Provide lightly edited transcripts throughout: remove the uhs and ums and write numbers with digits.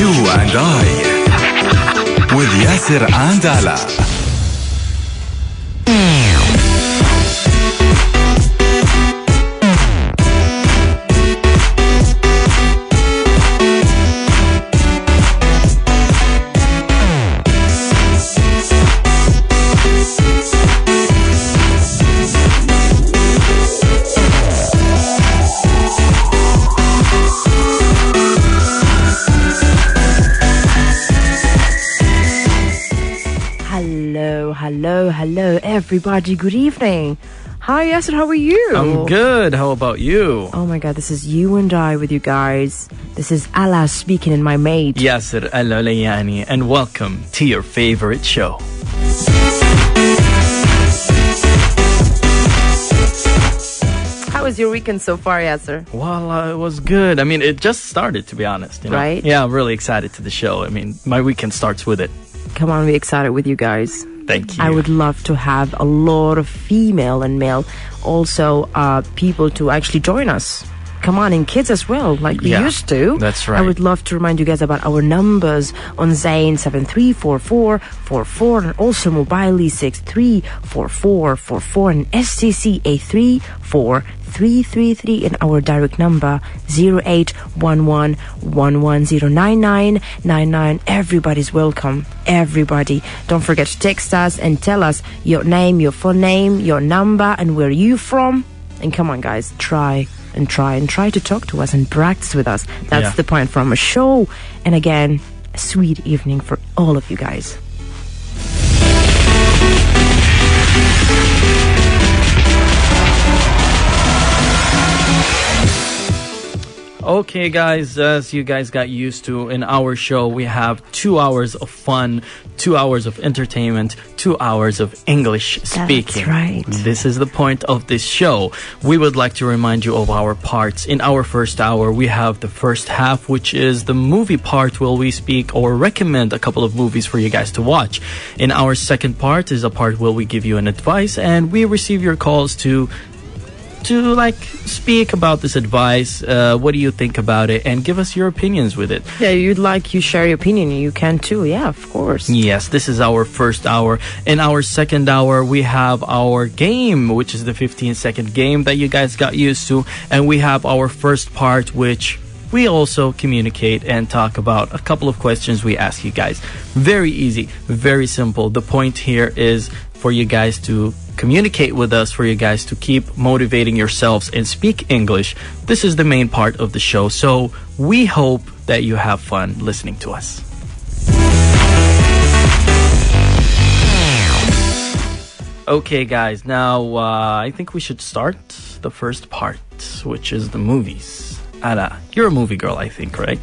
You and I with Yasser and Ala. Hello, everybody. Good evening. Hi, Yasser. How are you? I'm good. How about you? Oh my God, this is you and I with you guys. This is Ala speaking and my mate. Yasser Al-Ulayani, and welcome to your favorite show. How was your weekend so far, Yasser? Well, it was good. I mean, it just started, to be honest. You know? Right? Yeah, I'm really excited to the show. I mean, my weekend starts with it. Come on, we're excited with you guys. Thank you. I would love to have a lot of female and male, also people to actually join us. Come on, and kids as well, like we used to. That's right. I would love to remind you guys about our numbers on Zain 734444 and also Mobile 634444 and STC A34333 and our direct number 0811110999. Everybody's welcome. Everybody. Don't forget to text us and tell us your name, your full name, your number, and where you from. And come on, guys, try to talk to us and practice with us. That's the point from a show. And again, a sweet evening for all of you guys. Okay, guys, as you guys got used to, in our show, we have 2 hours of fun, 2 hours of entertainment, 2 hours of English speaking. That's right. This is the point of this show. We would like to remind you of our parts. In our first hour, we have the first half, which is the movie part where we speak or recommend a couple of movies for you guys to watch. In our second part is a part where we give you an advice, and we receive your calls to speak about this advice. What do you think about it? And give us your opinions with it. Yeah, you share your opinion. You can too. Yeah, of course. Yes, this is our first hour. In our second hour, we have our game, which is the 15-second game that you guys got used to. And we have our first part, which we also communicate and talk about a couple of questions we ask you guys. Very easy, very simple. The point here is for you guys to communicate with us, for you guys to keep motivating yourselves and speak English. This is the main part of the show, so we hope that you have fun listening to us. Okay, guys, now I think we should start the first part, which is the movies. Ala, you're a movie girl, I think, right?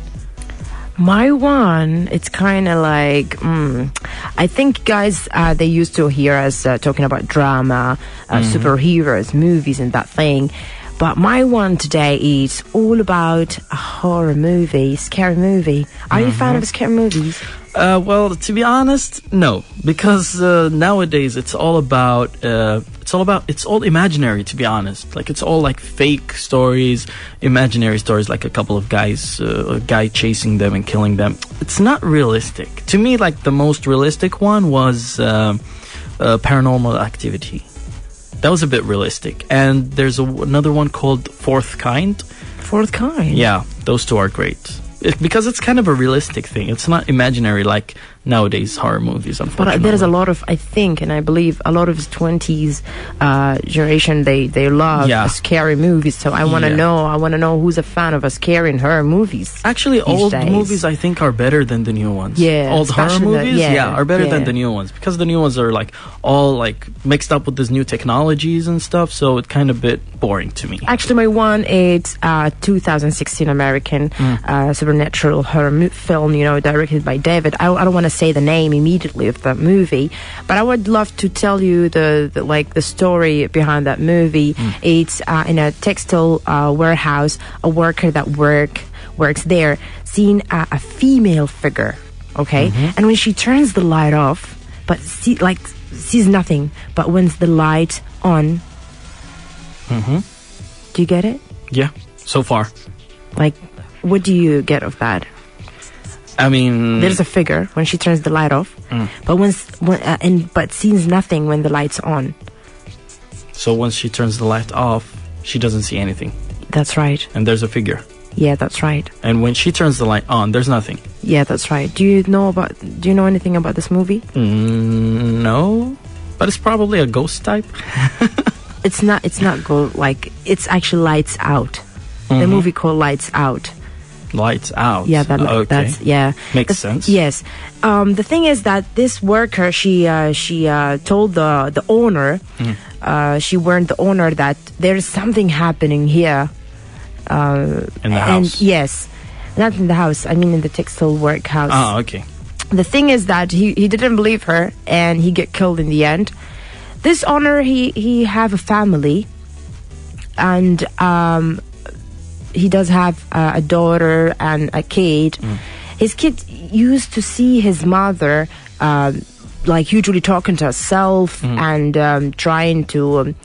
My one, it's kind of like, I think guys, they used to hear us talking about drama, superheroes, movies and that thing. But my one today is all about a horror movie, scary movie. Are you a fan of scary movies? Well, to be honest, no, because nowadays it's all imaginary, to be honest. Like, it's all like fake stories, imaginary stories, like a couple of guys, a guy chasing them and killing them. It's not realistic. To me, like, the most realistic one was Paranormal Activity. That was a bit realistic. And there's another one called Fourth Kind. Fourth Kind? Yeah, those two are great. Because it's kind of a realistic thing. It's not imaginary like nowadays horror movies, unfortunately. But there's a lot of, I think, and I believe a lot of 20s generation, they love scary movies. So I want to know who's a fan of scary and horror movies. Actually, old movies, I think, are better than the new ones. Yeah, old horror movies, are better than the new ones, because the new ones are like all like mixed up with these new technologies and stuff. So it's kind of a bit boring to me. Actually, my one is 2016 American supernatural horror film, directed by David. I don't want to say the name immediately of that movie, but I would love to tell you the story behind that movie. It's in a textile warehouse, a worker that works there, seeing a female figure, okay? And when she turns the light off, but sees nothing, but when the light on, do you get it? Yeah, so far. Like, what do you get of that? I mean, There's a figure when she turns the light off, but sees nothing when the light's on. so once she turns the light off, she doesn't see anything, That's right. and there's a figure. Yeah, that's right. And when she turns the light on, there's nothing. Yeah, that's right. Do you know anything about this movie? No, but it's probably a ghost type. It's not it's actually Lights Out. The movie called Lights Out. Lights out. Yeah, okay. that's yeah. Makes sense. Yes. The thing is that this worker, she told the owner, she warned the owner that there's something happening here. In the house. And yes, not in the house. I mean in the textile work house. Oh, okay. The thing is that he didn't believe her, and he get killed in the end. This owner, he have a family, and he does have a daughter and a kid. His kid used to see his mother like usually talking to herself and trying to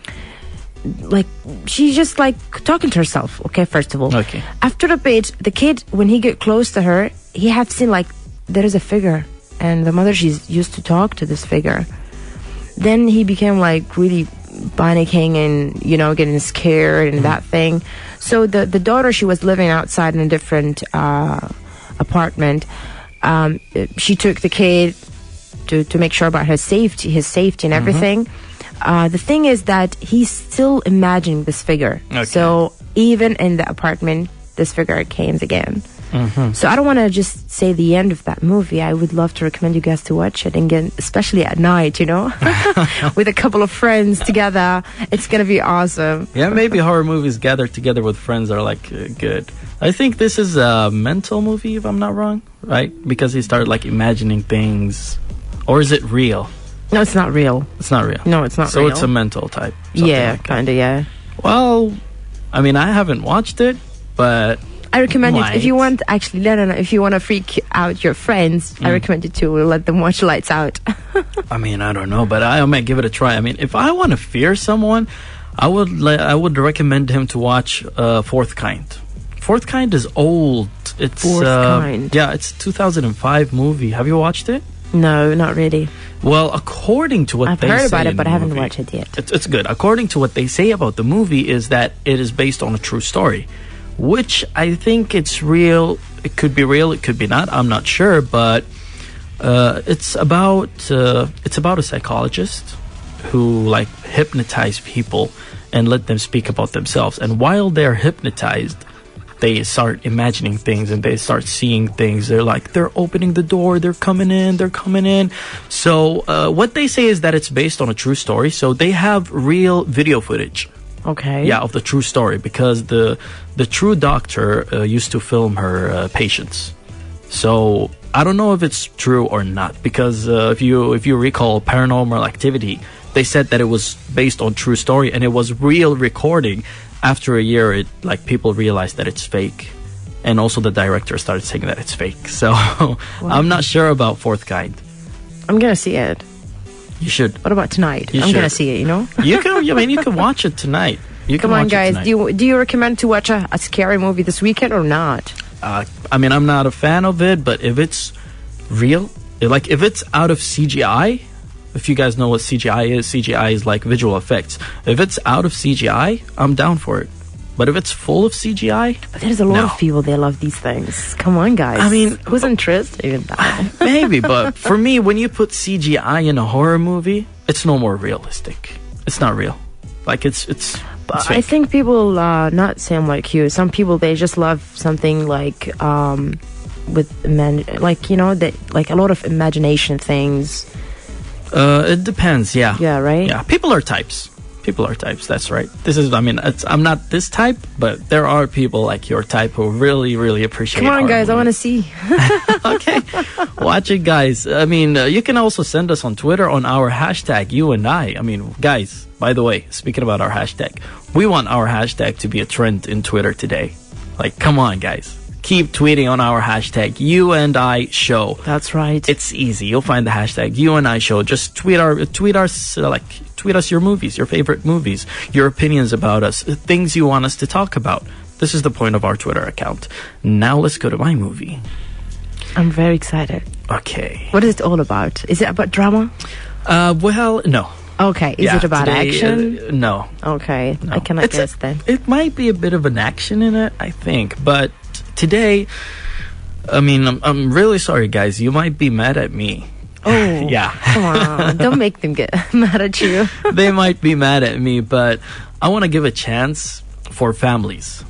like she's just like talking to herself. Okay, first of all. Okay. After a bit, the kid, when he get close to her, he have seen like there is a figure, and the mother, she's used to talk to this figure. Then he became like really panicking and getting scared and that thing. So the daughter, she was living outside in a different apartment. She took the kid to make sure about his safety and everything. The thing is that he's still imagining this figure. Okay. So even in the apartment, this figure came again. So I don't want to just say the end of that movie. I would love to recommend you guys to watch it, and again, especially at night, with a couple of friends together. It's going to be awesome. Yeah, maybe horror movies gathered together with friends are like good. I think this is a mental movie, if I'm not wrong, right? Because he started like imagining things. Or is it real? No, it's not real. It's not real. No, it's not so real. So it's a mental type. Yeah, like kind of, yeah. Well, I mean, I haven't watched it, but I recommend it if you want. Actually, no. If you want to freak out your friends, I recommend it to let them watch Lights Out. I mean, I don't know, but I might give it a try. I mean, if I want to fear someone, I would recommend him to watch Fourth Kind. Fourth Kind is old. It's Fourth Kind. Yeah, it's 2005 movie. Have you watched it? No, not really. Well, according to what I've they say heard about it, but I haven't movie, watched it yet. It's good. According to what they say about the movie is that it is based on a true story, which I think it's real. It could be real. It could be not. I'm not sure, but it's about a psychologist who like hypnotize people and let them speak about themselves. And while they're hypnotized, they start imagining things and they start seeing things. They're opening the door, they're coming in. So what they say is that it's based on a true story. So they have real video footage. Okay. Yeah, of the true story, because the true doctor used to film her patients. So I don't know if it's true or not, because if you recall Paranormal Activity, they said that it was based on true story and it was real recording. After a year, people realized that it's fake, and also the director started saying that it's fake. So I'm not sure about Fourth Kind. I'm gonna see it. You should. What about tonight? I'm gonna see it. You can. I mean, you can watch it tonight. Come on, guys. Do you recommend to watch a scary movie this weekend or not? I mean, I'm not a fan of it, but if it's real, if it's out of CGI. If you guys know what CGI is like visual effects. If it's out of CGI, I'm down for it. But if it's full of CGI, but there's a lot of people, they love these things. Come on, guys. I mean, who's interested in that? Maybe, but for me, when you put CGI in a horror movie, it's no more realistic. It's not real. It's But I think people not same like you. Some people, they just love something like with a lot of imagination things. It depends, yeah. Yeah, right? Yeah, people are types. That's right. I'm not this type, but there are people like your type who really, really appreciate it. Come on, guys, I want to see. Okay. Watch it, guys. I mean, you can also send us on Twitter on our hashtag, you and I. I mean, guys, by the way, speaking about our hashtag, we want our hashtag to be a trend in Twitter today. Come on, guys. Keep tweeting on our hashtag, You and I Show. That's right. It's easy. You'll find the hashtag, You and I Show. Just tweet us your movies, your favorite movies, your opinions about us, things you want us to talk about. This is the point of our Twitter account. Now let's go to my movie. I'm very excited. Okay. What is it all about? Is it about drama? Well, no. Okay. Is it about today, action? No. Okay. No. I cannot guess then. It might be a bit of an action in it, I think. But today, I mean, I'm really sorry, guys. You might be mad at me. Oh. Yeah. Come on. Don't make them get mad at you. They might be mad at me, but I want to give a chance for families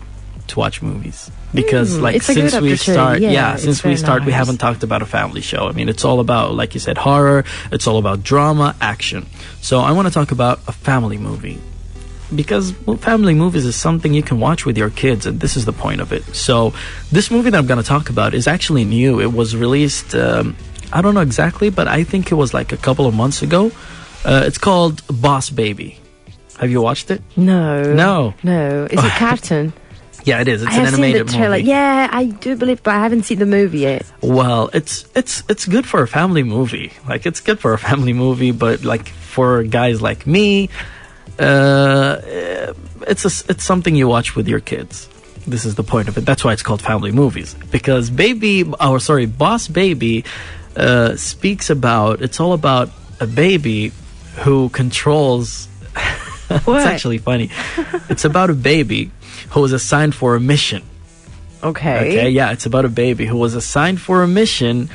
to watch movies. Because it's a good since we opportunity. start, since we start, we nice. haven't talked about a family show. I mean, it's all about, like you said, horror. It's all about drama, action. So I want to talk about a family movie. Because family movies is something you can watch with your kids, and this is the point of it. So this movie that I'm going to talk about is actually new. It was released, I don't know exactly, but I think it was like a couple of months ago. It's called Boss Baby. Have you watched it? No. Is it cartoon? Yeah, it is. It's I an have animated seen the trailer. movie. Yeah, I do believe, but I haven't seen the movie yet. Well, it's good for a family movie. Like, it's good for a family movie, but like for guys like me, it's something you watch with your kids. This is the point of it. That's why it's called family movies. Because Boss Baby speaks about, it's all about a baby who controls. It's actually funny. It's about a baby who was assigned for a mission. Okay. Yeah, it's about a baby who was assigned for a mission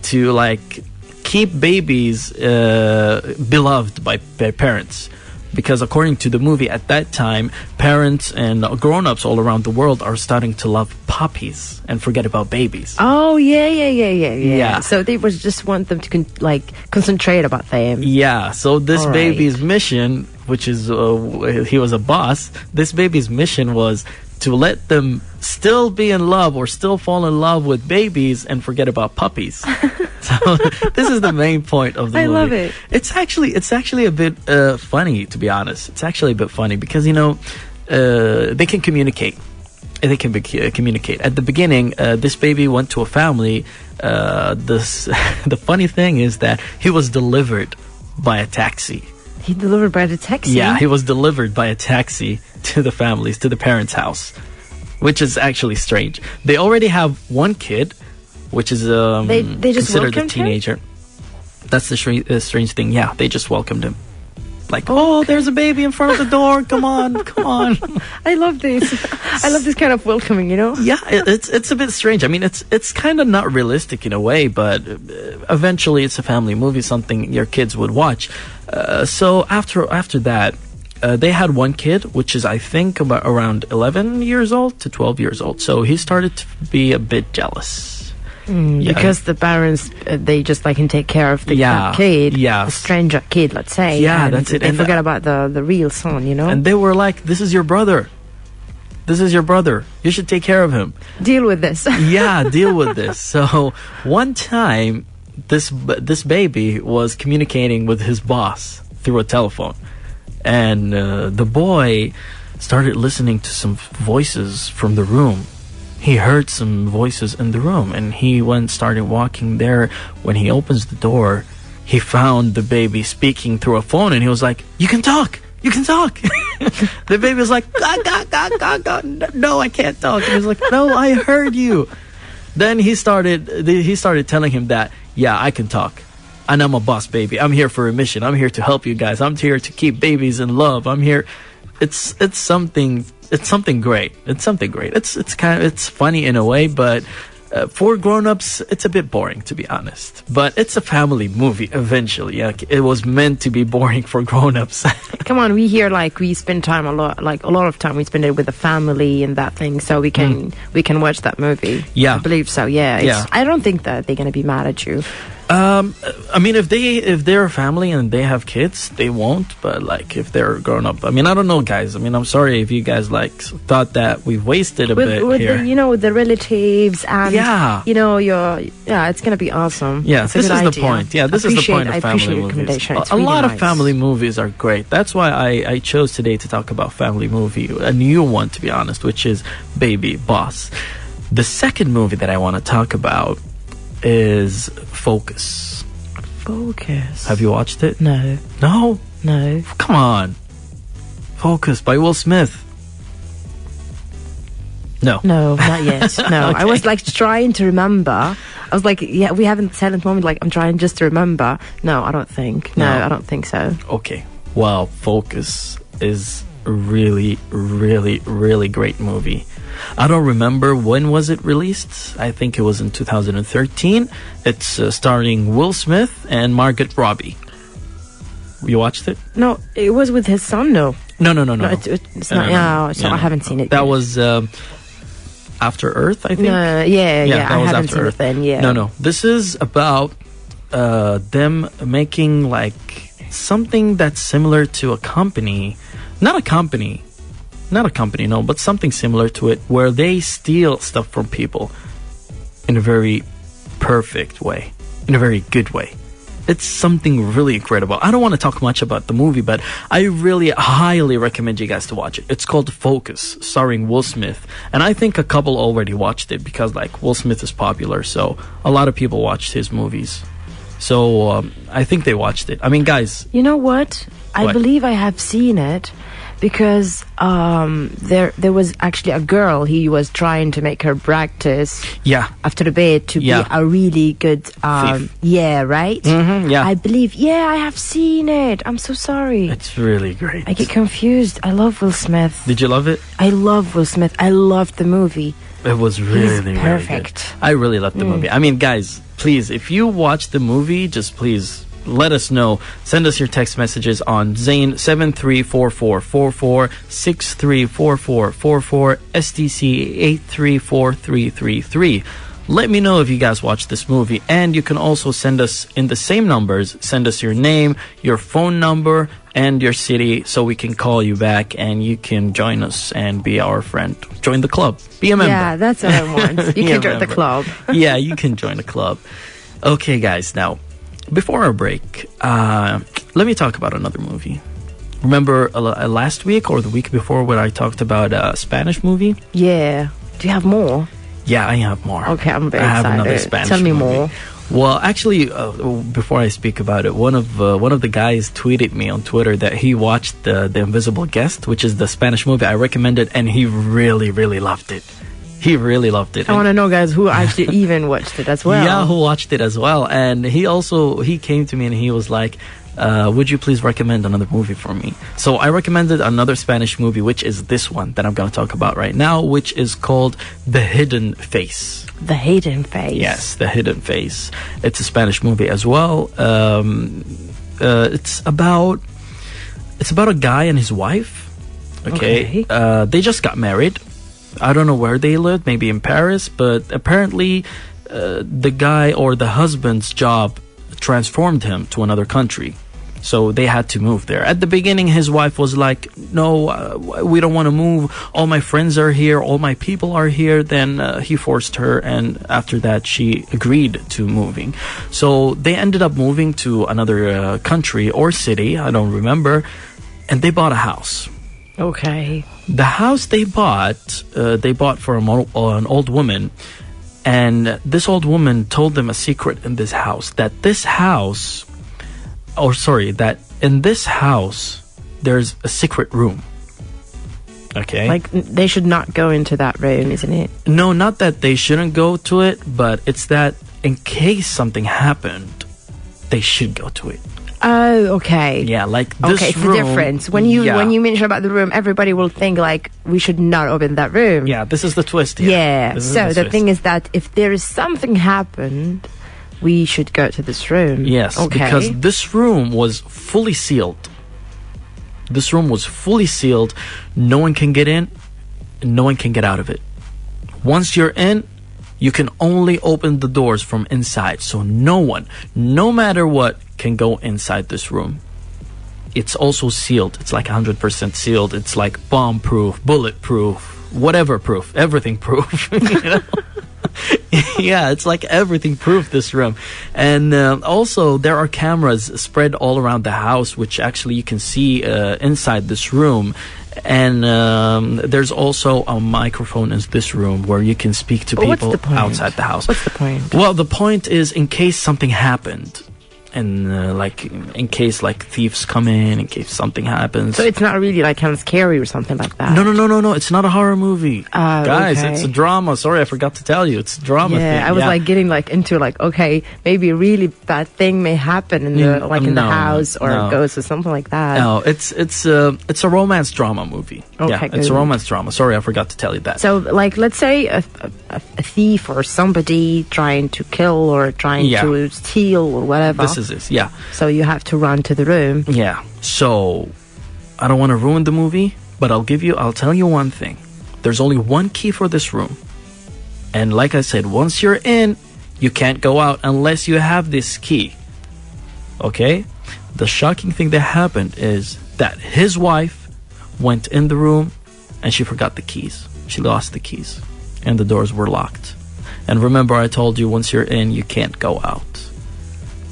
to like keep babies beloved by their parents. Because according to the movie, at that time, parents and grown-ups all around the world are starting to love puppies and forget about babies. Oh, yeah. Yeah. So they was just want them to concentrate about them. Yeah, so this All right. baby's mission, which is, he was a boss, this baby's mission was to let them still be in love or still fall in love with babies and forget about puppies. So this is the main point of the movie. I love it. It's actually a bit funny, to be honest. It's actually a bit funny because, they can communicate. They can communicate. At the beginning, this baby went to a family. The funny thing is that he was delivered by a taxi. He delivered by the taxi? Yeah, he was delivered by a taxi to the families, to the parents' house, which is actually strange. They already have one kid, which is they just considered a welcomed him? teenager. That's the strange thing. Yeah, they just welcomed him. Like, oh, there's a baby in front of the door. Come on. I love this. I love this kind of welcoming, Yeah, it's a bit strange. I mean, it's kind of not realistic in a way, but eventually it's a family movie, something your kids would watch. So after that, they had one kid, which is, I think, about around 11 years old to 12 years old. So he started to be a bit jealous. Yeah. Because the parents, they just can take care of the kid, the stranger kid, let's say. Yeah, and that's it. They And forget about the real son, And they were like, this is your brother. You should take care of him. Deal with this. Yeah, deal with this. So one time, this baby was communicating with his boss through a telephone. And the boy started listening to some voices from the room. He heard some voices in the room, and he started walking there. When he opens the door, he found the baby speaking through a phone, and he was like, you can talk. The baby was like, no, I can't talk. And he was like, no, I heard you. Then he started telling him that, yeah, I can talk. And I'm a boss baby. I'm here for a mission. I'm here to help you guys. I'm here to keep babies in love. I'm here. It's something great. It's funny in a way, but for grown-ups, it's a bit boring, to be honest. But it's a family movie eventually. Yeah, it was meant to be boring for grown-ups. Come on, we here we spend time a lot of time we spend it with the family and that thing, so we can watch that movie. Yeah, I believe so. Yeah, I don't think that they're gonna be mad at you. I mean, if they're a family and they have kids, they won't. But if they're grown up, I mean, I don't know, guys. I mean, I'm sorry if you guys thought that we've wasted a bit here. With the relatives and it's gonna be awesome. Yeah, it's this is the point. Yeah, this is the point of family movies. A lot of family movies are great. That's why I chose today to talk about family movie, a new one, to be honest, which is Baby Boss. The second movie that I want to talk about is Focus. Have you watched it? No. Come on. Focus by Will Smith. No, not yet. No, Okay. I was trying to remember. I was like, yeah, we have a silent moment. Like, I'm trying just to remember. No, I don't think. No, I don't think so. Okay. Well, Focus is a really, really, really great movie. I don't remember when was it released. I think it was in 2013. It's starring Will Smith and Margot Robbie. You watched it? No, it was with his son. No, No. it's not. No, so I haven't seen it. That yet. was After Earth, I think. No, yeah. that I was haven't After seen Earth. it then. Yeah. No. This is about them making like something that's similar to a company. Not a company, no, but something similar to it, where they steal stuff from people in a very perfect way, in a very good way. It's something really incredible. I don't want to talk much about the movie, but I really highly recommend you guys to watch it. It's called Focus, starring Will Smith. And I think a couple already watched it because, like, Will Smith is popular, so a lot of people watched his movies. So I think they watched it. I mean, guys. You know what? I believe I have seen it because there was actually a girl. He was trying to make her practice after the bed to be a really good yeah, right? Yeah. I believe, I have seen it. I'm so sorry. It's really great. I get confused. I love Will Smith. Did you love it? I love Will Smith. I loved the movie. It was really, He's perfect. Really good. I really loved the movie. I mean, guys, please, if you watch the movie, just please let us know. Send us your text messages on Zain 734444 634444 STC 834333. Let me know if you guys watched this movie, and you can also send us in the same numbers. Send us your name, your phone number, and your city, so we can call you back and you can join us and be our friend. Join the club. Be a member. Yeah, that's what I want. You can join the club. Yeah, you can join the club. Okay, guys, now, before our break, let me talk about another movie. Remember last week or the week before when I talked about a Spanish movie? Yeah. Do you have more? Yeah, I have more. Okay, I'm very excited. I have excited. another Spanish Tell me movie. more. Well, actually, before I speak about it, one of the guys tweeted me on Twitter that he watched the Invisible Guest, which is the Spanish movie I recommended, and he really, really loved it. He really loved it. I want to know, guys, who actually even watched it as well. Yeah, who watched it as well. And he came to me and he was like, would you please recommend another movie for me? So I recommended another Spanish movie, which is this one that I'm going to talk about right now, which is called The Hidden Face. The Hidden Face. Yes, The Hidden Face. It's a Spanish movie as well. It's about a guy and his wife. Okay. They just got married. I don't know where they lived, maybe in Paris, but apparently the guy or the husband's job transformed him to another country. So they had to move there. At the beginning, his wife was like, no, we don't want to move. All my friends are here. All my people are here. Then he forced her. And after that, she agreed to moving. So they ended up moving to another country or city. I don't remember. And they bought a house. Okay. The house they bought for an old woman. And this old woman told them a secret in this house. That in this house, there's a secret room. Okay? Like, they should not go into that room, isn't it? No, not that they shouldn't go to it, but it's that in case something happened, they should go to it. Oh, okay. Yeah, like this okay, it's room. the difference. When you mention about the room, everybody will think like we should not open that room. Yeah, this is the twist here. Yeah. So the thing is that if there is something happened, we should go to this room. Yes, okay. Because this room was fully sealed. This room was fully sealed. No one can get in, and no one can get out of it. Once you're in, you can only open the doors from inside. So no one, no matter what, can go inside this room. It's also sealed. It's like 100% sealed. It's like bomb-proof, bulletproof, whatever proof, everything proof. You know? Yeah, it's like everything proof, this room. And also there are cameras spread all around the house, which actually you can see inside this room. And there's also a microphone in this room where you can speak to people outside the house. What's the point? Well, the point is, in case something happened, And like in case like thieves come in case something happens. So it's not really like kind of scary or something like that. No. It's not a horror movie, guys. Okay. It's a drama. Sorry, I forgot to tell you. It's a drama. Yeah, thing. I was like getting like into like, okay, maybe a really bad thing may happen in the the house or a ghost or something like that. No, it's a romance drama movie. Okay, it's a romance drama. Sorry, I forgot to tell you that. So like, let's say a thief or somebody trying to kill or trying to steal or whatever. This is it. Yeah. So you have to run to the room. Yeah. So I don't want to ruin the movie, but I'll tell you one thing. There's only one key for this room. And like I said, once you're in, you can't go out unless you have this key. Okay? The shocking thing that happened is that his wife went in the room and she forgot the keys. She lost the keys and the doors were locked. And remember, I told you once you're in, you can't go out.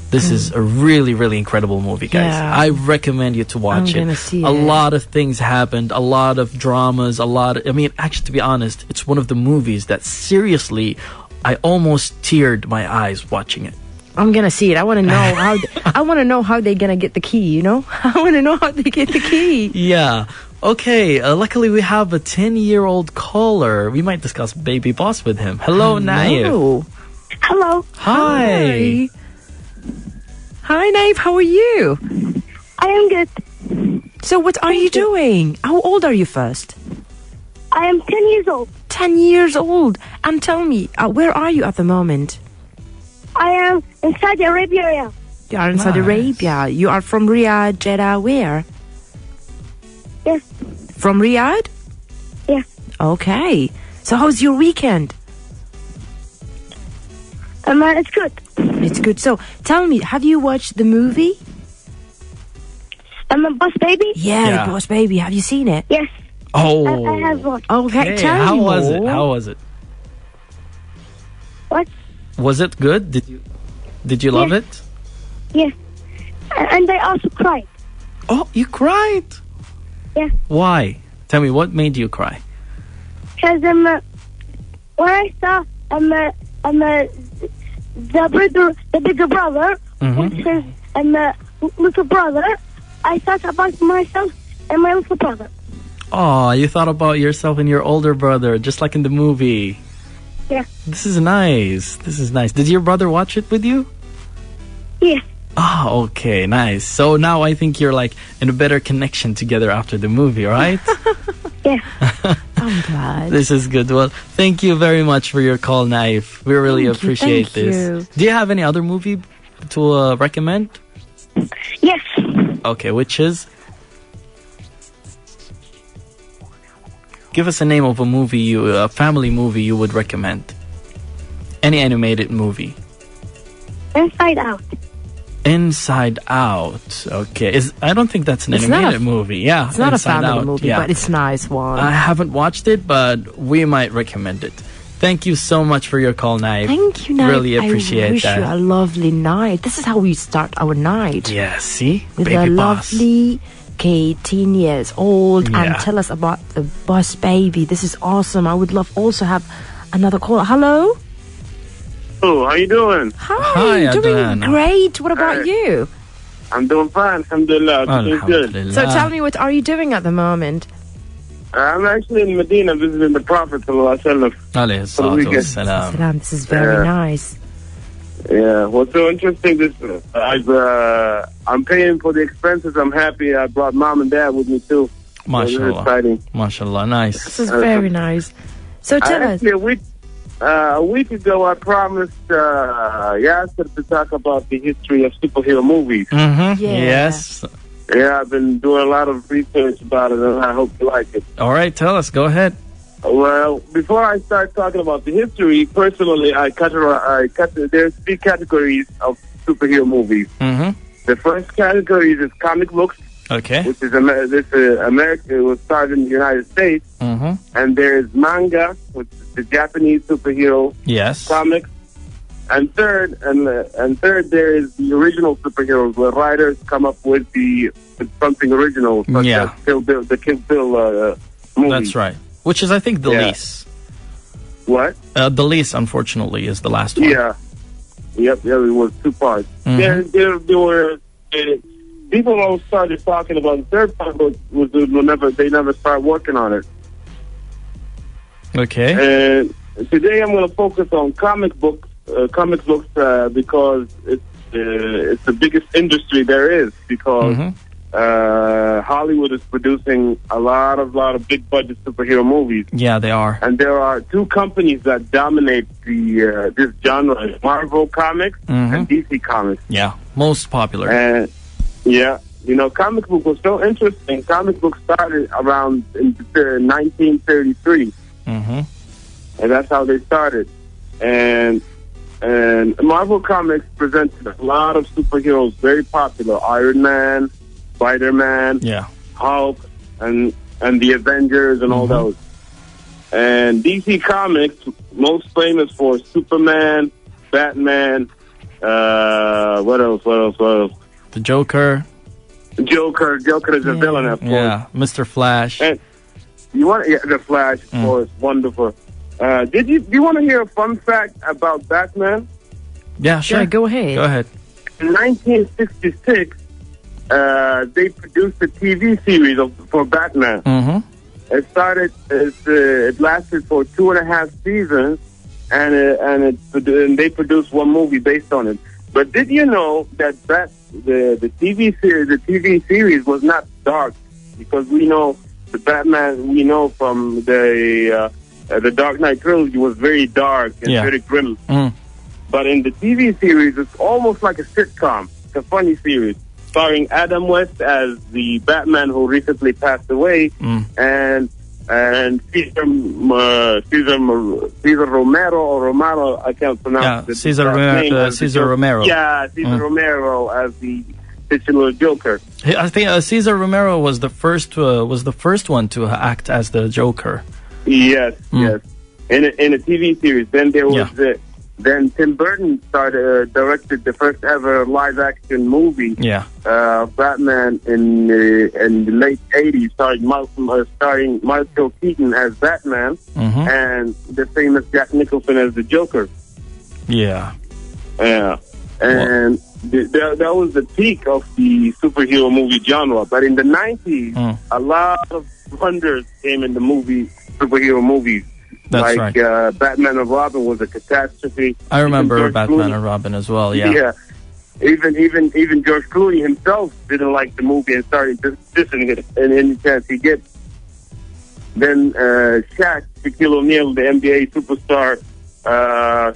This is a really, really incredible movie, guys. Yeah. I recommend you to watch it. I'm gonna see a it. lot of things happened, a lot of dramas, actually, to be honest, it's one of the movies that seriously, I almost teared my eyes watching it. I'm gonna see it. I want to know how they're gonna get the key. You know, I want to know how they get the key. Yeah. Okay. Luckily, we have a 10-year-old caller. We might discuss Baby Boss with him. Hello, Naif. Hello. Hi. Hi, Naif. How are you? I am good. So, what are you doing? How old are you first? I am 10 years old. 10 years old. And tell me, where are you at the moment? I am in Saudi Arabia. You are in Saudi Arabia. You are from Riyadh, Jeddah, where? Yes. From Riyadh? Yeah. Okay. So how's your weekend? It's good. It's good. So tell me, have you watched the movie? Boss Baby? Yeah, The Boss Baby. Have you seen it? Yes. Oh. I have watched. Okay, tell How me was more. it? How was it? What? Was it good? Did you love it? Yes. And I also cried. Oh, you cried? Yeah. Why? Tell me, what made you cry? Because when I saw the bigger brother, which is little brother, I thought about myself and my little brother. Oh, you thought about yourself and your older brother, just like in the movie. Yeah. This is nice. Did your brother watch it with you? Yes. Oh, okay, nice. So now I think you're like in a better connection together after the movie, right? Yeah. I'm glad. This is good. Well, thank you very much for your call, Naif. We really appreciate Thank this. you. Do you have any other movie to recommend? Yes. Okay, which is? Give us a name of a family movie you would recommend. Any animated movie. Inside Out. Inside Out. Okay. I don't think that's an animated movie. Yeah. It's not a Inside family Out. movie, Yeah. but it's a nice one. I haven't watched it, but we might recommend it. Thank you so much for your call, Naif. Thank you, Naif. Really appreciate I wish that. you a lovely night. This is how we start our night. Yeah, see? With Baby a Boss. lovely 18 years old Yeah. and tell us about the Boss Baby. This is awesome. I would love also have another call. Hello? Oh, how you doing? Hi, doing Adnan. great. What about Hi. you? I'm doing fine, alhamdulillah. Doing good. Alhamdulillah. So tell me, what are you doing at the moment? I'm actually in Medina visiting the Prophet sallallahu alaihi wasallam. Alayhi salatu wassalam. Salam, this is very nice. Yeah, what's so interesting is I'm paying for the expenses. I'm happy I brought mom and dad with me too. So this is MashaAllah. exciting. MashaAllah. Nice. This is very nice. So tell us. Actually, a week ago, I promised Yasser to talk about the history of superhero movies. Mm-hmm. Yeah. Yes. Yeah, I've been doing a lot of research about it, and I hope you like it. All right. Tell us. Go ahead. Well, before I start talking about the history, personally, there's 3 categories of superhero movies. Mm-hmm. The first category is comic books, Okay. which is America. It was started in the United States. Mm-hmm. And there's manga, which is the Japanese superhero Yes. comics. And third, there is the original superheroes, where writers come up with something original, such Yeah. as the Kill Bill movie. That's right. Which is, I think, the Yeah. least. What? The least, unfortunately, is the last one. Yeah. Yep, it was 2 parts. There were people always started talking about the third part, but they never started working on it. Okay. And today I'm going to focus on comic books because it's the biggest industry there is, because Hollywood is producing a lot of big budget superhero movies. Yeah, they are. And there are 2 companies that dominate this genre: Marvel Comics and DC Comics. Yeah, most popular. And yeah, comic book was so interesting. Comic book started around in 1933, and that's how they started. And Marvel Comics presented a lot of superheroes, very popular: Iron Man, Spider-Man, Hulk, and the Avengers, and all those. And DC Comics, most famous for Superman, Batman, what else? The Joker. Joker is a villain, of course. Yeah, Mr. Flash. And you want the Flash, of course, wonderful. Do you want to hear a fun fact about Batman? Yeah, sure. Yeah, go ahead. Go ahead. In 1966, they produced a TV series for Batman. It lasted for 2.5 seasons, and they produced one movie based on it. But did you know that the TV series was not dark? Because we know the Batman we know from the Dark Knight trilogy was very dark and very grim. But in the TV series, it's almost like a sitcom. It's a funny series, starring Adam West as the Batman who recently passed away, and Cesar Romero, I can't pronounce it. Cesar Romero. Yeah, Cesar Romero as the titular Joker. I think Cesar Romero was the first one to act as the Joker. Yes. In a TV series. Then there was then Tim Burton directed the first ever live action movie. Batman in the late '80s, starring Michael Keaton as Batman and the famous Jack Nicholson as the Joker. And that was the peak of the superhero movie genre. But in the 90s, a lot of wonders came in the superhero movies. That's like right. Batman and Robin was a catastrophe. I remember Batman and Robin as well. Yeah. Even George Clooney himself didn't like the movie and started dissing it any chance he gets. Then Shaquille O'Neal, the NBA superstar,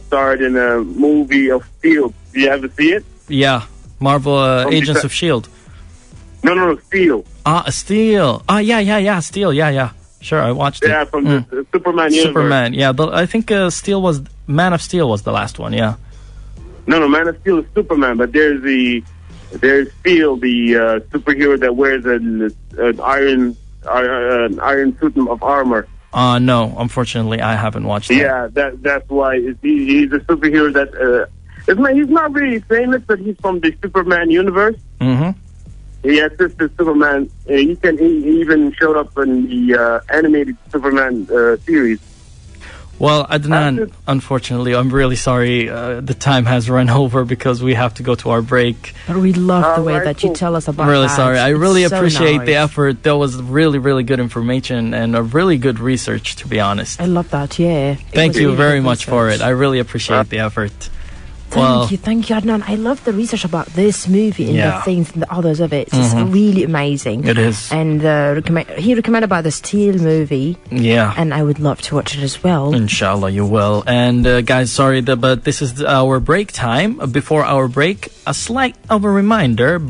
starred in a movie of Steel. Did you ever see it? Yeah, Marvel Agents of S.H.I.E.L.D. No, Steel. Steel. Steel. Yeah. Sure, I watched it. Yeah, from the Superman universe. Superman, yeah. But I think Man of Steel was the last one, yeah. No, Man of Steel is Superman, but there's Steel, the superhero that wears an iron suit of armor. No, unfortunately, I haven't watched that. Yeah, that's why he's a superhero that he's not really famous, but he's from the Superman universe. He assisted Superman. He even showed up in the animated Superman series. Well, Adnan, unfortunately, I'm really sorry. The time has run over because we have to go to our break. But we love the way that you tell us about I'm really that. sorry. I really so appreciate the nice. effort. That was really, really good information and a really good research, to be honest. I love that, yeah. Thank you very much for it. I really appreciate the effort. Thank you, Adnan. I love the research about this movie and the things and the others of it. It's really amazing. It is. And he recommended about the Steel movie. Yeah. And I would love to watch it as well. Inshallah, you will. And guys, sorry, but this is our break time. Before our break, a slight of a reminder.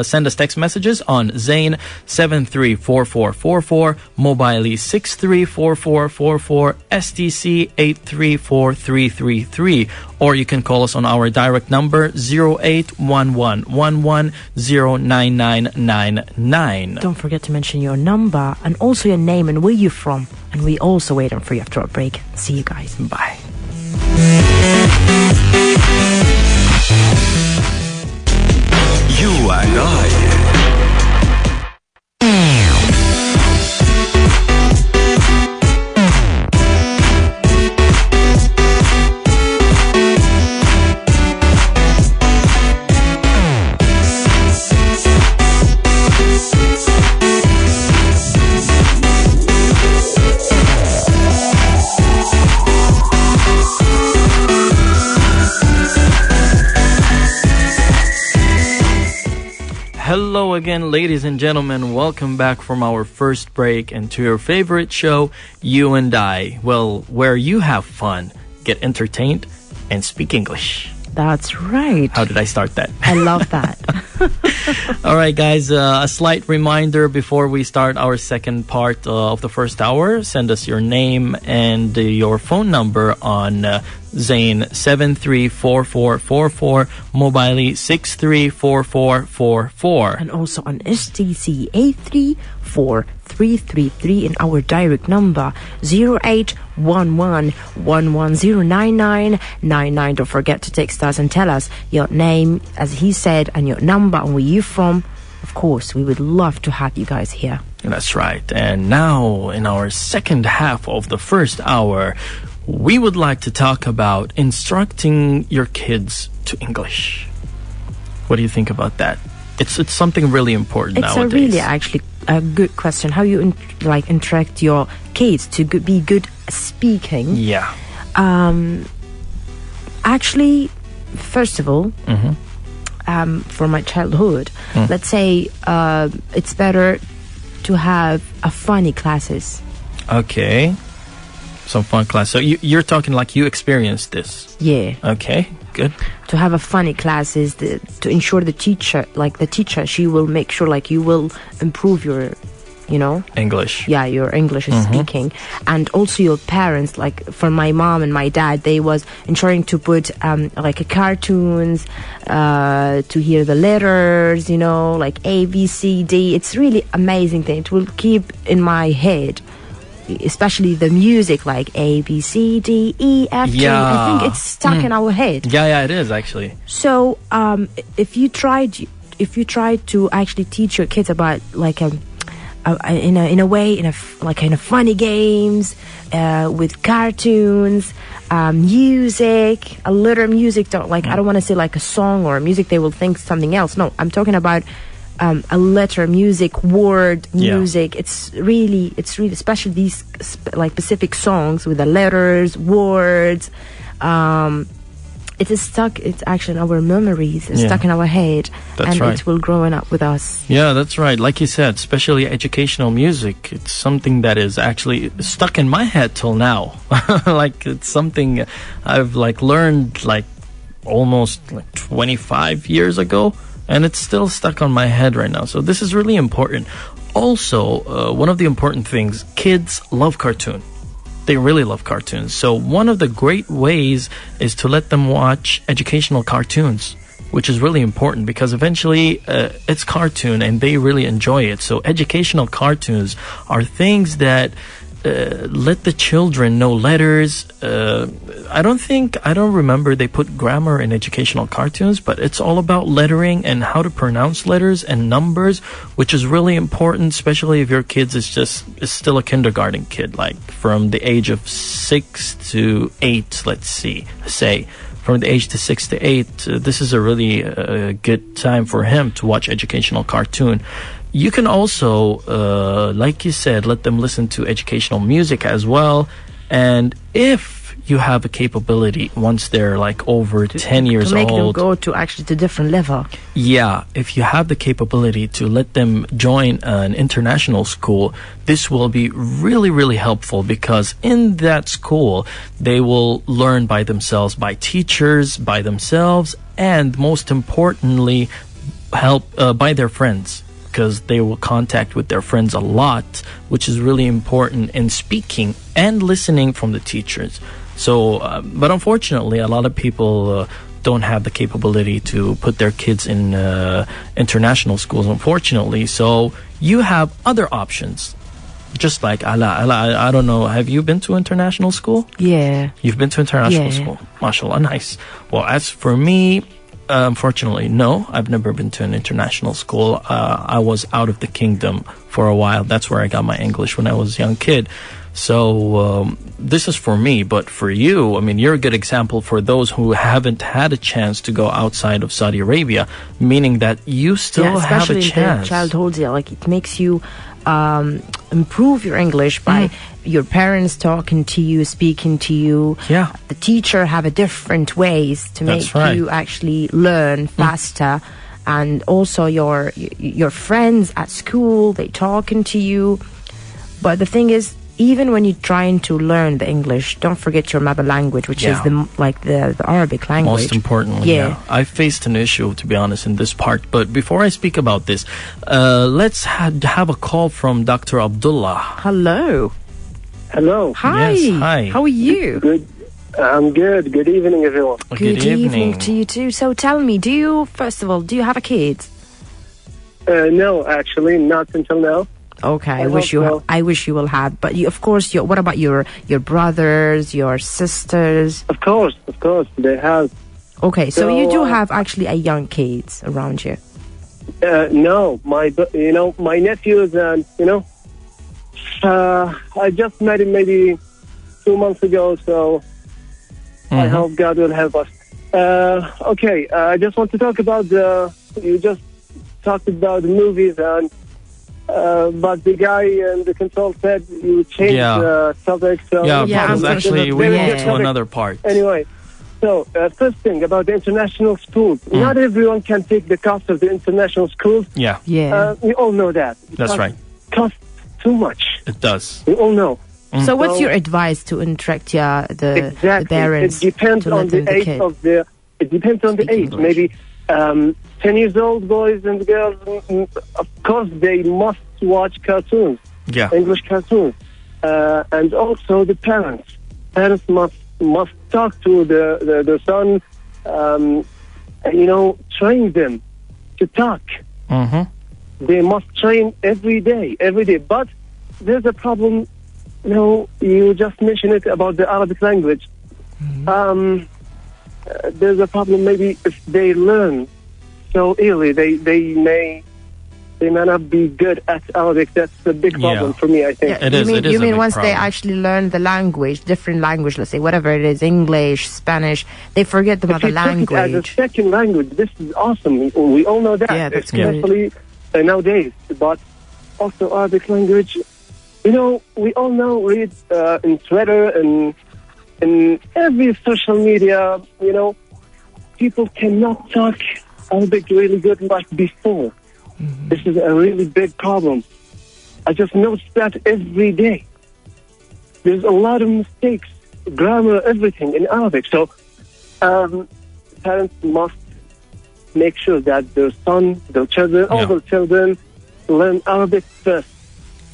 Send us text messages on Zain 734444, Mobile 634444, STC 834333, or you can call us on our direct number 0811110999. Don't forget to mention your number and also your name and where you're from. And we also waiting for you after our break. See you guys. Bye. You and I. Hello again, ladies and gentlemen. Welcome back from our first break and to your favorite show, You and I. Well, where you have fun, get entertained, and speak English. That's right. How did I start that? I love that. All right, guys, a slight reminder before we start our second part of the first hour. Send us your name and your phone number on Zain 734444, Mobile 634444. And also on STC 8343333 in our direct number 0811110999. Don't forget to text us and tell us your name, as he said, and your number and where you're from. Of course, we would love to have you guys here. That's right. And now, in our second half of the first hour, we would like to talk about instructing your kids to English. What do you think about that? It's something really important nowadays. It's a really actually a good question. How you instruct your kids to be good at speaking? Yeah. Actually, first of all, for my childhood, let's say it's better to have a funny classes. Okay. Some fun class. So you're talking like you experienced this. Yeah. Okay, good. To have a funny classes to ensure the teacher, she will make sure like you will improve your, English. Yeah, your English is speaking. And also your parents, like for my mom and my dad, they was ensuring to put cartoons, to hear the letters, like A, B, C, D. It's really amazing thing. It will keep in my head. Especially the music, like A, B, C, D, E, F, G. I think it's stuck in our head. Yeah, it is actually. So, if you try to actually teach your kids about in a funny games, with cartoons, music, a little music. I don't want to say like a song or music. They will think something else. No, I'm talking about. A letter, music, word, music. It's really, especially these specific songs with the letters, words. It is stuck. It's actually in our memories. It's stuck in our head, that's right. It will growing up with us. Yeah, that's right. Like you said, especially educational music. It's something that is actually stuck in my head till now. It's something I've learned almost 25 years ago. And it's still stuck on my head right now. So this is really important. Also, one of the important things, kids love cartoon. They really love cartoons. So one of the great ways is to let them watch educational cartoons, which is really important because eventually it's cartoon and they really enjoy it. So educational cartoons are things that let the children know letters. I don't remember they put grammar in educational cartoons, but it's all about lettering and how to pronounce letters and numbers, which is really important, especially if your kids is still a kindergarten kid, like from the age of 6 to 8, from the age to 6 to 8, this is a really good time for him to watch educational cartoon. You can also, like you said, let them listen to educational music as well. And if you have a capability, once they're over 10 years old, to make them go to different level. Yeah, if you have the capability to let them join an international school, this will be really, really helpful because in that school, they will learn by themselves, by teachers, by themselves, and most importantly, help by their friends. Because they will contact with their friends a lot, which is really important in speaking and listening from the teachers. So, but unfortunately, a lot of people don't have the capability to put their kids in international schools, unfortunately. So you have other options. Just like Ala, I don't know, have you been to international school? Yeah. You've been to international school? MashaAllah, nice. Well, as for me, unfortunately, no, I've never been to an international school. I was out of the kingdom for a while. That's where I got my English when I was a young kid. So this is for me, but for you, I mean, you're a good example for those who haven't had a chance to go outside of Saudi Arabia, meaning that you still have a chance. Especially in the childhood, it makes you improve your English by your parents talking to you, speaking to you. Yeah. The teacher have a different ways to make you actually learn faster. and also your friends at school, they talking to you. But the thing is, even when you're trying to learn the English, don't forget your mother language, which is the Arabic language. Most importantly, yeah. I faced an issue, to be honest, in this part. But before I speak about this, let's have a call from Dr. Abdullah. Hello. Hello. Hi. Yes, hi. How are you? Good. I'm good. Good evening, everyone. Good evening to you too. So tell me, first of all, do you have a kid? No, actually, not until now. Okay, I wish you will have. But of course, what about your brothers, your sisters? Of course, they have. Okay, so you do have actually a young kids around you. No, my nephews and I just met him maybe 2 months ago, so I hope God will help us. Okay, I just want to talk about you just talked about the movies and. But the guy in the control said you changed the topic. So actually we moved to another part. Anyway, so first thing about the international schools. Not everyone can take the cost of the international schools. Yeah. We all know that. That's right. It costs too much. It does. We all know. So what's your advice to interact the parents? It depends on the age of the. It depends on the age. Maybe 10 years old boys and girls, of course, they must watch cartoons, English cartoons. And also the parents. Parents must talk to the son, train them to talk. They must train every day. But there's a problem, you just mentioned it about the Arabic language. There's a problem maybe if they learn so early, they may not be good at Arabic. That's a big problem for me, I think. Yeah, you mean once they actually learn the language, different language, let's say, whatever it is, English, Spanish, they forget the mother language. As a second language, this is awesome. We all know that. Yeah, that's especially nowadays. But also Arabic language, we all know, read in Twitter and in every social media, people cannot talk Arabic really good like before. This is a really big problem. I just noticed that every day. There's a lot of mistakes, grammar, everything in Arabic. So parents must make sure that their children, all their children learn Arabic first.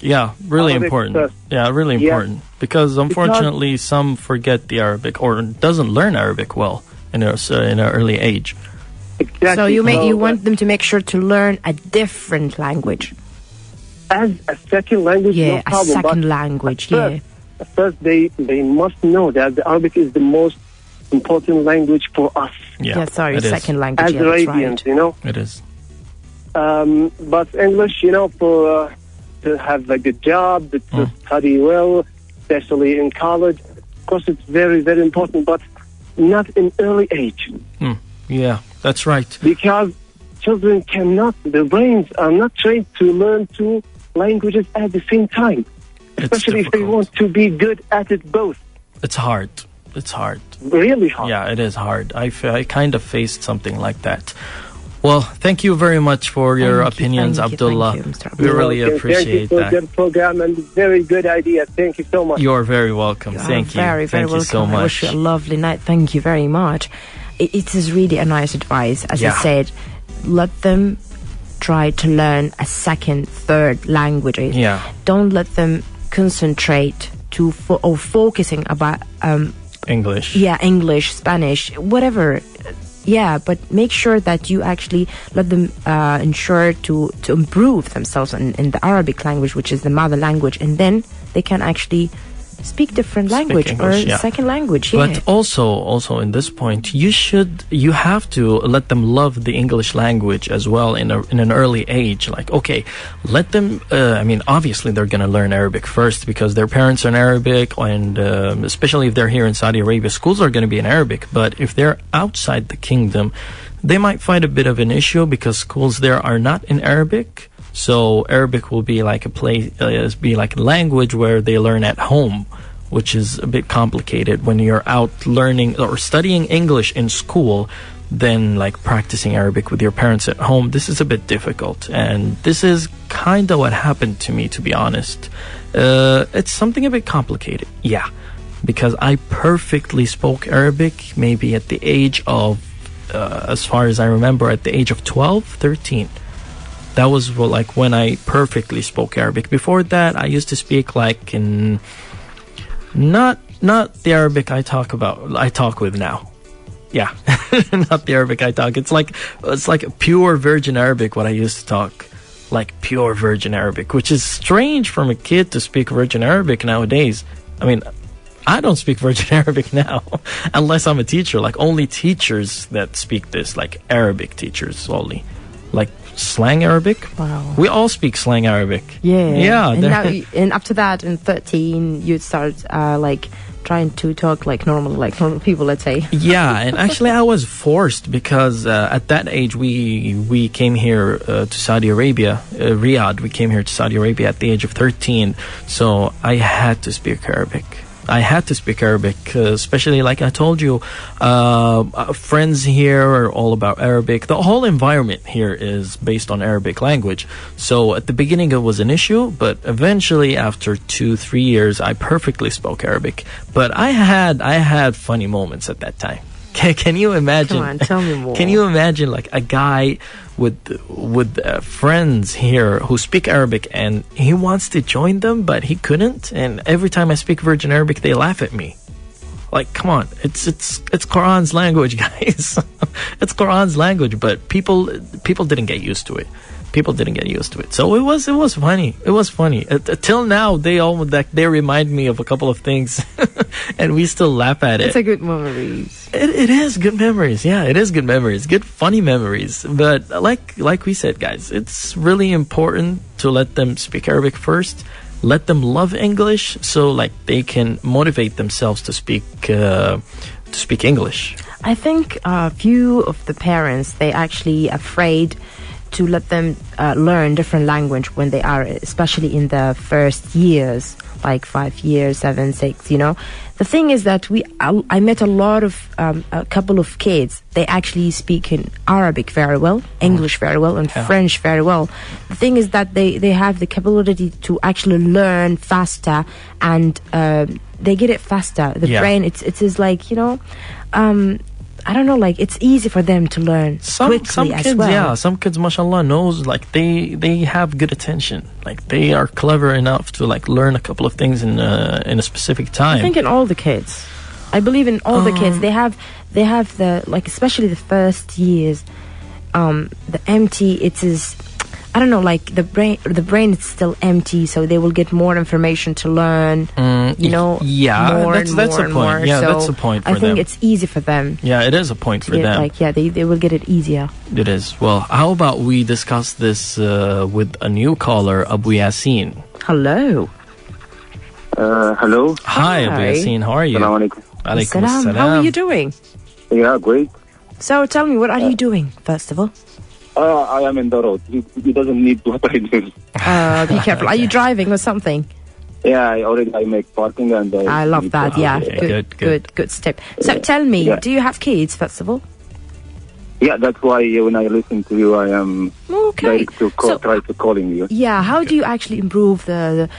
Yeah, really Arabic important. first. Yeah, really important. Because unfortunately, some forget the Arabic or doesn't learn Arabic well in an early age. Exactly. So you want them to make sure to learn a different language. As a second language, no problem. A second language, First, they must know that the Arabic is the most important language for us. Second language. As Arabians, It is. But English, for to have a good job, to study well, especially in college, of course, it's very, very important, but not in early age. Yeah, that's right. Because children their brains are not trained to learn two languages at the same time. Especially if they want to be good at it both. It's hard. Really hard. Yeah, it is hard. I kind of faced something like that. Well, thank you very much for your opinions, Abdullah. We really appreciate that. Thank you for the program and very good idea. Thank you so much. You're very welcome. Thank you. Very, very welcome. So much. I wish you a lovely night. Thank you very much. It is really a nice advice. As I said, let them try to learn a second, third language. Yeah. Don't let them concentrate or focusing about English. Yeah, English, Spanish, whatever. Yeah, but make sure that you actually let them ensure to improve themselves in the Arabic language, which is the mother language, and then they can actually speak different language English, or second language. But also in this point, you have to let them love the English language as well in an early age. Like, okay, let them. Obviously they're going to learn Arabic first because their parents are in Arabic, and especially if they're here in Saudi Arabia, schools are going to be in Arabic. But if they're outside the kingdom, they might find a bit of an issue because schools there are not in Arabic. So Arabic will be like a language where they learn at home, which is a bit complicated when you're out learning or studying English in school. than like practicing Arabic with your parents at home. This is a bit difficult, and this is kind of what happened to me, to be honest. It's something a bit complicated, yeah, because I perfectly spoke Arabic maybe at the age of, as far as I remember, at the age of 12, 13. That was like when I perfectly spoke Arabic. Before that, I used to speak like in not the Arabic I talk with now. Yeah, not the Arabic I talk. It's like pure virgin Arabic. What I used to talk, like pure virgin Arabic, which is strange from a kid to speak virgin Arabic nowadays. I mean, I don't speak virgin Arabic now, unless I'm a teacher. Like only teachers that speak this, like Arabic teachers only, like slang Arabic. Wow. We all speak slang Arabic. Yeah. And after that, in 13, you'd start like trying to talk like normal people, let's say. Yeah, and actually I was forced because at that age we came here to Saudi Arabia, Riyadh. We came here to Saudi Arabia at the age of 13, so I had to speak Arabic. Especially like I told you, friends here are all about Arabic. The whole environment here is based on Arabic language. So at the beginning it was an issue, but eventually after 2-3 years I perfectly spoke Arabic. But I had funny moments at that time. Can you imagine? Come on, tell me more. Can you imagine like a guy with friends here who speak Arabic, and he wants to join them but he couldn't, and every time I speak virgin Arabic they laugh at me. Like, come on, it's Quran's language, guys. It's Quran's language, but people didn't get used to it. So it was funny. Till now, they remind me of a couple of things, and we still laugh at it. It's a good memories. It is good memories. Yeah, it is good memories. Good funny memories. But like we said, guys, it's really important to let them speak Arabic first. Let them love English, so like they can motivate themselves to speak English. I think a few of the parents, they actually afraid to let them learn different language when they are, especially in the first years, like 5 years, 7, 6, you know. The thing is that I met a couple of kids, they actually speak in Arabic very well, English very well, and French very well. The thing is that they have the capability to actually learn faster, and they get it faster. The brain, it is like, you know, I don't know, like it's easy for them to learn quickly some kids, as well. Yeah, some kids, mashallah, knows like they have good attention. Like they are clever enough to like learn a couple of things in a specific time. I think in all the kids, I believe in all the kids, they have the, like, especially the first years, the empty. It is, I don't know, like the brain is still empty, so they will get more information to learn. You know, that's a point. Yeah, so that's a point for them. I think it's easy for them. Yeah, it is a point for them. Like, yeah, they will get it easier. It is. Well, how about we discuss this with a new caller, Abu Yasin? Hello. Hello. Hi, Abu Yasin. How are you? Assalamu alaikum. Alaikum assalam. How are you doing? Yeah, great. So tell me, what are you doing, first of all? I am in the road. He doesn't need what I do. Be careful. Are you driving or something? Yeah, I make parking, and I love that. Yeah, Okay, good step. So tell me, do you have kids, first of all? Yeah, that's why when I listen to you, I am okay. try to calling you. Yeah, how do you actually improve the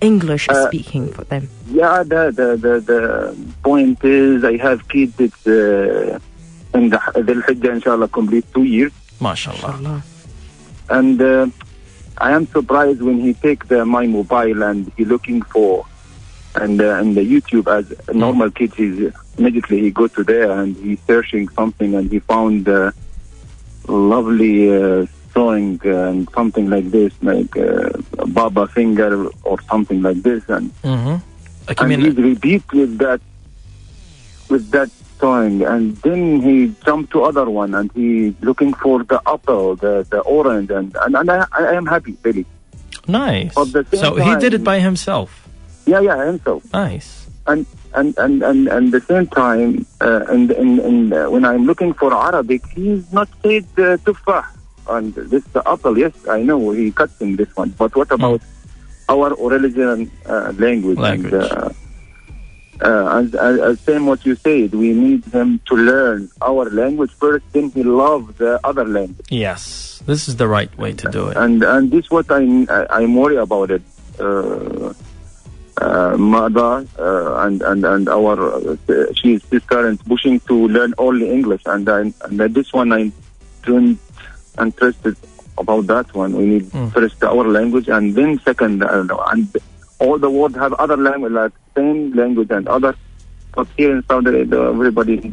English speaking for them? Yeah, the point is, I have kids. It's in the Hijjah, inshallah, complete 2 years. MashaAllah. And I am surprised when he take my mobile and he looking for and the YouTube as a normal kid. He's immediately he go to there and he's searching something and he found lovely sewing and something like this, like Baba finger or something like this, and he repeat with that sewing, and then he jumped to other one and he looking for the apple, the orange, and I am happy, really. Nice. So he did it by himself. Yeah, himself. Nice. And the same time, when I'm looking for Arabic, he's not said tufah. And this the apple, yes, I know he cuts in this one. But what about our original language? as same what you said, we need him to learn our language first, then he loves the other language. Yes, this is the right way to do it. And this what I'm worried about it. Mother and our she's sister pushing to learn only English, and this one I don't interested about that one. We need first our language, and then second, and all the world have other language, like same language and other. But here in Saudi Arabia, everybody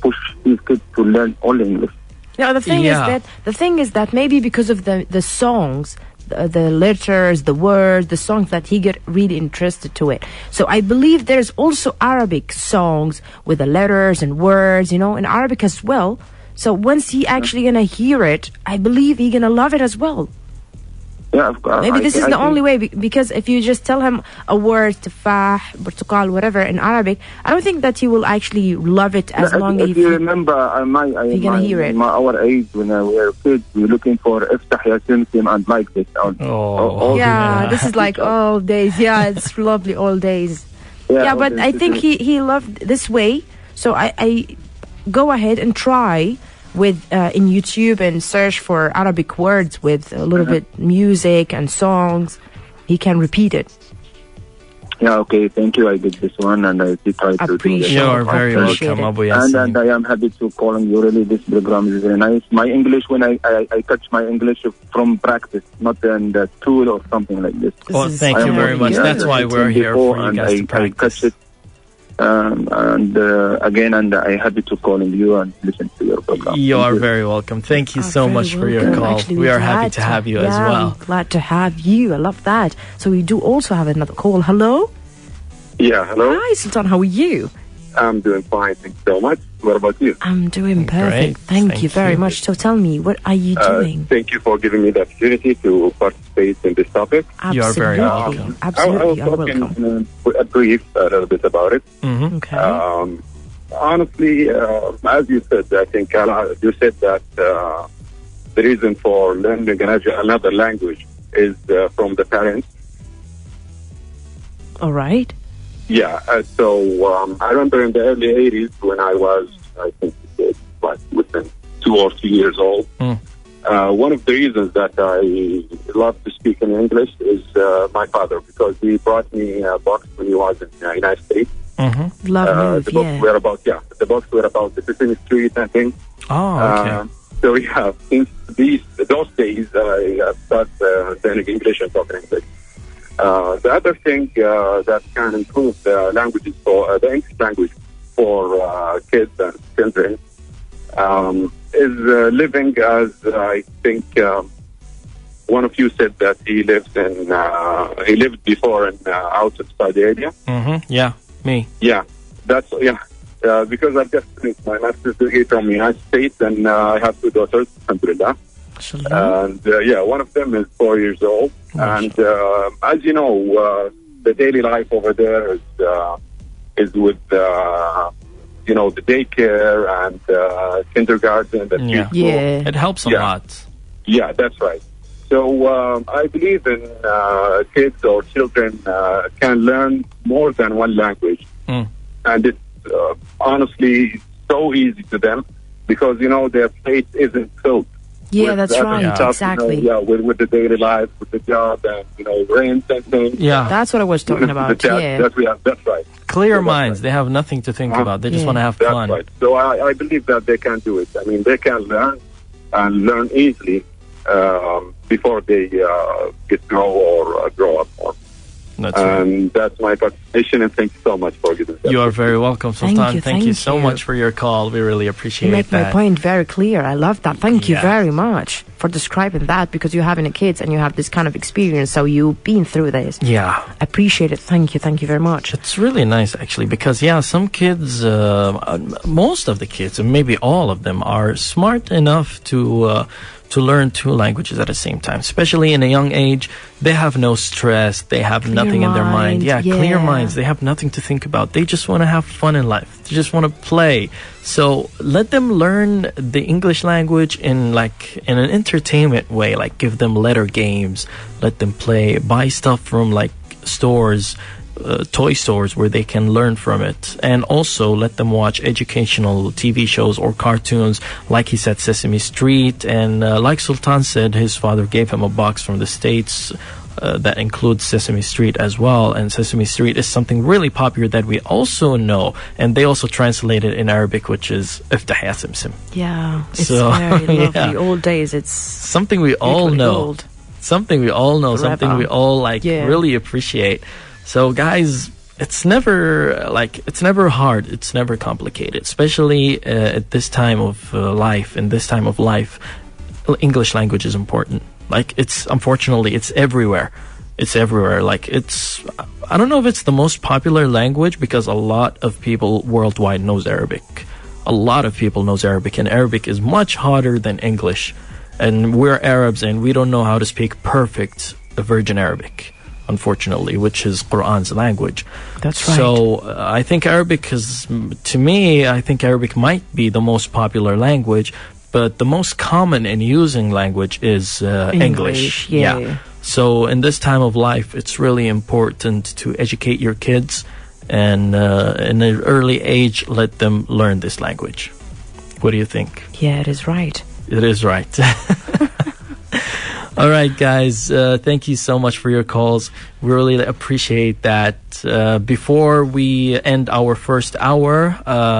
push these kids to learn only English. No, the thing is that maybe because of the songs, the letters, the words, the songs, that he get really interested to it. So I believe there's also Arabic songs with the letters and words, in Arabic as well. So once he actually gonna hear it, I believe he gonna love it as well. Yeah, of course. Maybe this is the only way, because if you just tell him a word, tufah, burtukal, whatever, in Arabic, I don't think that he will actually love it as long as you remember our age when we were kids, we were looking for Iftah Ya Simsim and like this. This is like old days. Yeah, it's lovely old days. Yeah, but I think he loved this way. So I go ahead and try with in YouTube and search for Arabic words with a little bit music and songs. He can repeat it. Yeah, okay, thank you. I did this one, and I try to do it. You are very welcome, Abu Yassin. And I am happy to calling you. Really, this program is very nice. My English, when I touch my English from practice, not in the school or something like this. Thank you very much. That's why we're here for you guys to practice. I catch it. Again, I'm happy to calling you and listen to your program. You are very welcome. Thank you so much for your call. Actually, we are happy to have you as well. Glad to have you. I love that. So we do also have another call. Hello? Yeah, hello. Hi, Sultan. How are you? I'm doing fine. Thank you so much. What about you? I'm doing perfect. Great. Thank you very much. So tell me, what are you doing? Thank you for giving me the opportunity to participate in this topic. You are very welcome. Absolutely, I will talk in a brief a little bit about it. Okay. Honestly, as you said, I think you said that the reason for learning another language is from the parents. All right. Yeah, I remember in the early 80s when I was, I think, like within 2 or 3 years old. One of the reasons that I love to speak in English is my father, because he brought me books when he was in the United States. Love the books were about the Sesame Street and things. Oh, okay. So yeah, since those days, I started learning English and talking English. The other thing that can improve the languages for the English language for kids and children is living, as I think one of you said that he lived before in out of Saudi Arabia. Yeah, me. Yeah, because I've just finished my master's degree from the United States, and I have 2 daughters, alhamdulillah. And one of them is 4 years old. And as you know, the daily life over there is with the daycare and kindergarten. It helps a lot. Yeah, that's right. So I believe in kids or children can learn more than one language, and it's honestly so easy to them because their plate isn't filled. Yeah, that's right. Stuff, exactly. With the daily life, with the job, and rent and things. Yeah, that's what I was talking about. That's right. Clear minds. They have nothing to think about. They just want to have fun. That's right. So I believe that they can do it. I mean, they can learn and learn easily before they grow up more. That's my participation, and thank you so much for giving that. You are very welcome, Sultan. Thank you so much for your call. We really appreciate that. You make my point very clear. I love that. Thank you very much for describing that, because you're having a kids and you have this kind of experience, so you've been through this. Yeah. Appreciate it. Thank you very much. It's really nice, actually, because some kids, most of the kids, and maybe all of them, are smart enough to learn 2 languages at the same time, especially in a young age. They have no stress. They have nothing in their mind. Clear minds. They have nothing to think about. They just want to have fun in life. They just want to play. So let them learn the English language in an entertainment way. Like give them letter games. Let them play. Buy stuff from stores. toy stores where they can learn from it, and also let them watch educational TV shows or cartoons, like he said, Sesame Street, and like Sultan said, his father gave him a box from the States that includes Sesame Street as well, and Sesame Street is something really popular that we also know, and they also translate it in Arabic, which is Iftah Ya Simsim. Yeah, it's So, very lovely. yeah. Old days, it's Something we all know. gold. Something we all know, Forever. something we all Yeah. really appreciate. So guys, it's never hard, it's never complicated, especially at this time of life. In this time of life, English language is important. Unfortunately, it's everywhere. It's everywhere. I don't know if it's the most popular language, because a lot of people worldwide knows Arabic. A lot of people knows Arabic, and Arabic is much harder than English. And we're Arabs, and we don't know how to speak perfect Virgin Arabic, unfortunately, which is Quran's language. That's right. So I think Arabic might be the most popular language, but the most common in using language is English. Yeah. So in this time of life, it's really important to educate your kids, and in an early age, let them learn this language. What do you think? Yeah, it is right. It is right. All right, guys. Thank you so much for your calls. We really appreciate that. Before we end our first hour,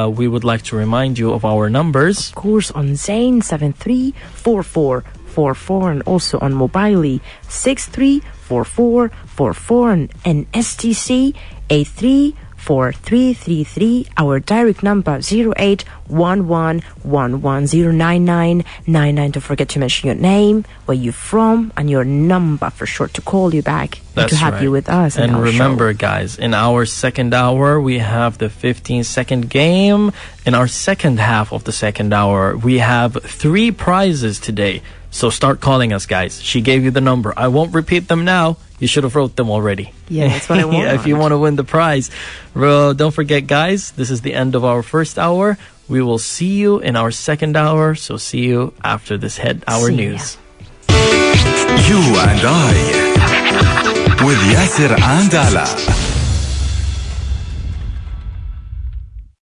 we would like to remind you of our numbers. Of course, on Zain 734444, and also on Mobile 634444, and STC 834333. Our direct number 081111099999. Don't forget to mention your name, where you're from, and your number for sure to call you back and to have you with us. And remember, guys, in our second hour, we have the 15-second game. In our second half of the second hour, we have 3 prizes today. So start calling us, guys. She gave you the number. I won't repeat them now. You should have wrote them already. Yeah, that's what I want. If you want to win the prize. Don't forget, guys, this is the end of our first hour. We will see you in our second hour. So see you after this head hour news. You and I with Yasser and Ala.